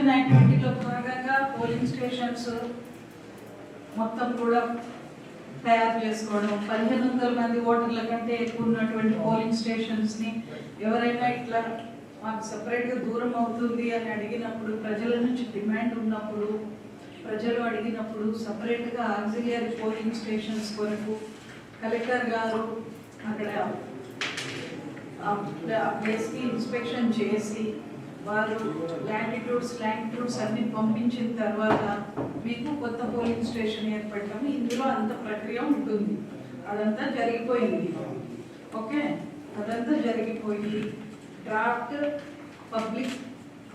Revision యాక్టివిటీలో భాగంగా polling stations మొత్తం కూడా తయారు చేసుకోవడం, 1500 మంది ఓటర్ల కంటే ఎక్కువ ఉన్నటువంటి పోలింగ్ స్టేషన్స్ని ఎవరైనా ఇట్లా మాకు సపరేట్గా దూరం అవుతుంది అని అడిగినప్పుడు, ప్రజల నుంచి డిమాండ్ ఉన్నప్పుడు, ప్రజలు అడిగినప్పుడు సపరేట్గా ఆక్సిలియరీ పోలింగ్ స్టేషన్స్ కొరకు కలెక్టర్ గారు అక్కడ ఆ ప్లేస్కి ఇన్స్పెక్షన్ చేసి వారు లాంగిట్యూడ్స్ అన్ని పంపించిన తర్వాత మీకు కొత్త పోలింగ్ స్టేషన్ ఏర్పడటం, ఇందులో అంత ప్రక్రియ ఉంటుంది. అదంతా జరిగిపోయింది. ఓకే, అదంతా జరిగిపోయి డ్రాఫ్ట్ పబ్లిక్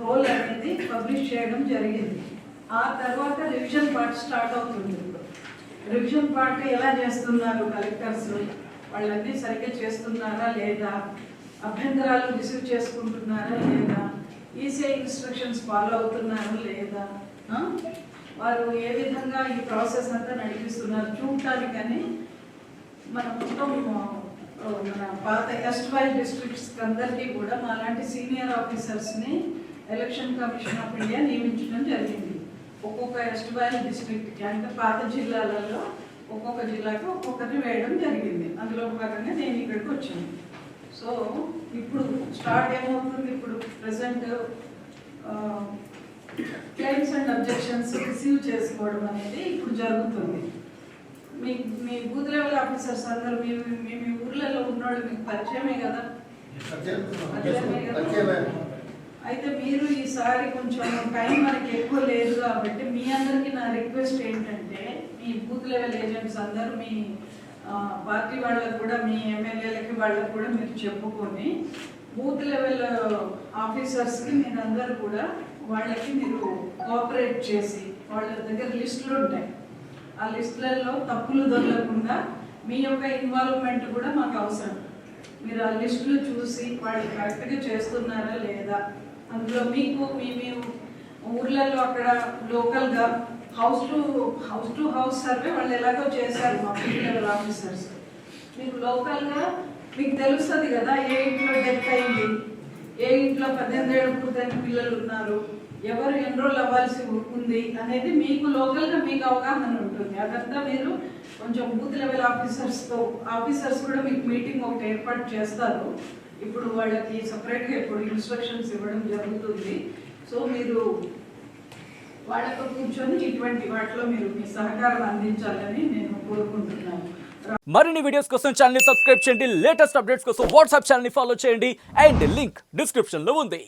రోల్ అనేది పబ్లిష్ చేయడం జరిగింది. ఆ తర్వాత రివిజన్ పార్ట్ స్టార్ట్ అవుతుంది. రివిజన్ పార్ట్ ఎలా చేస్తున్నారు కలెక్టర్స్, వాళ్ళన్నీ సరిగ్గా చేస్తున్నారా లేదా, అభ్యంతరాలు రిసీవ్ చేసుకుంటున్నారా లేదా, ఈసీఐ ఇన్స్ట్రక్షన్స్ ఫాలో అవుతున్నారా లేదా, వారు ఏ విధంగా ఈ ప్రాసెస్ అంతా నడిపిస్తున్నారు చూడటానికని మన మొత్తం మన పాత ఎస్ట్వైల్ డిస్ట్రిక్ట్స్ అందరికీ కూడా మా లాంటి సీనియర్ ఆఫీసర్స్ని ఎలక్షన్ కమిషన్ ఆఫ్ ఇండియా నియమించడం జరిగింది. ఒక్కొక్క ఎస్ట్వైల్ డిస్ట్రిక్ట్కి అంటే పాత జిల్లాలలో ఒక్కొక్క జిల్లాకి ఒక్కొక్కరిని వేయడం జరిగింది. అందులో భాగంగా నేను ఇక్కడికి వచ్చాను. సో ఇప్పుడు స్టార్ట్ ఏమవుతుంది, ఇప్పుడు present claims and objections receive చేసుకోవడం అనేది ఇప్పుడు జరుగుతుంది. మీ బూత్ లెవెల్ ఆఫీసర్స్ అందరూ మీ ఊర్లలో ఉన్నవాళ్ళు మీకు పరిచయమే కదా. అయితే మీరు ఈసారి కొంచెం టైం మనకి ఎక్కువ లేదు కాబట్టి మీ అందరికీ నా రిక్వెస్ట్ ఏంటంటే, మీ బూత్ లెవెల్ ఏజెంట్స్ అందరూ మీ పార్టీ వాళ్ళకు కూడా, మీ ఎమ్మెల్యేలకి వాళ్ళకు కూడా మీరు చెప్పుకొని బూత్ లెవెల్ ఆఫీసర్స్కి మీరందరూ కూడా వాళ్ళకి మీరు కోఆపరేట్ చేసి, వాళ్ళ దగ్గర లిస్టులు ఉంటాయి, ఆ లిస్టులలో తప్పులు దొరకకుండా మీ యొక్క ఇన్వాల్వ్మెంట్ కూడా మాకు అవసరం. మీరు ఆ లిస్టులు చూసి వాళ్ళు కరెక్ట్గా చేస్తున్నారా లేదా, అందులో మీకు మీ ఊర్లలో అక్కడ లోకల్గా హౌస్ టు హౌస్ సర్వే వాళ్ళు ఎలాగో చేశారు మా బూత్ లెవెల్ ఆఫీసర్స్. మీకు లోకల్గా మీకు తెలుస్తుంది కదా, ఏ ఇంట్లో డెత్ అయింది, ఏ ఇంట్లో 18 ఏళ్ళు పూర్తయిన పిల్లలు ఉన్నారు, ఎవరు ఎన్రోల్ అవ్వాల్సి ఉంది అనేది మీకు లోకల్గా మీకు అవగాహన ఉంటుంది. అదంతా మీరు కొంచెం బూత్ లెవెల్ ఆఫీసర్స్ కూడా మీకు మీటింగ్ ఒకటి ఏర్పాటు చేస్తారు. ఇప్పుడు వాళ్ళకి సపరేట్గా ఇప్పుడు ఇన్స్ట్రక్షన్స్ ఇవ్వడం జరుగుతుంది. సో మీరు వాళ్ళతో కూర్చొని ఇటువంటి వాటిలో మీరు మీ సహకారం అందించాలని నేను కోరుకుంటున్నాను. మరిన్ని వీడియోస్ కోసం ఛానల్ ని సబ్స్క్రైబ్ చేయండి, లేటెస్ట్ అప్డేట్స్ కోసం వాట్సాప్ ఛానల్ ని ఫాలో చేయండి, అండ్ లింక్ డిస్క్రిప్షన్ లో ఉంది.